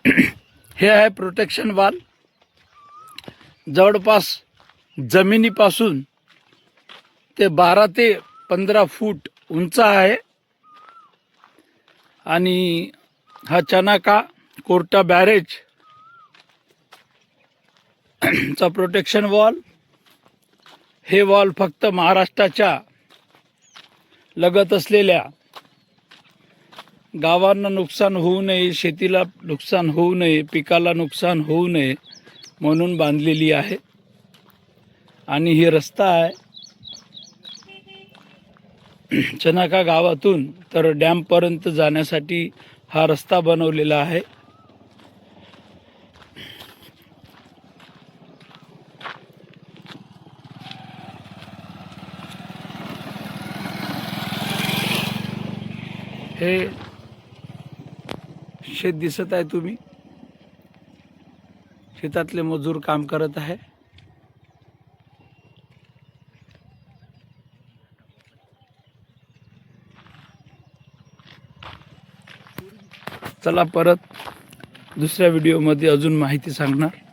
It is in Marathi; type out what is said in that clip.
हे आहे प्रोटेक्शन वॉल. जवळपास जमिनीपासून ते 12 ते 15 फूट उंच आहे. आणि हा चनाका कोर्टा बॅरेज चा प्रोटेक्शन वॉल. हे वॉल फक्त महाराष्ट्राच्या लगत असलेल्या गावांना नुकसान होऊ नये, शेतीला नुकसान होऊ नये, पिकाला नुकसान होऊ नये म्हणून बांधलेली आहे. आणि ही रस्ता आहे चनाका गावातून तर डॅमपर्यंत जाण्यासाठी हा रस्ता बनवलेला आहे. हे शेत दिसत आहे, तुम्ही शेतातले मजूर काम करत आहे. चला परत दुसऱ्या व्हिडिओमध्ये अजून माहिती सांगणार.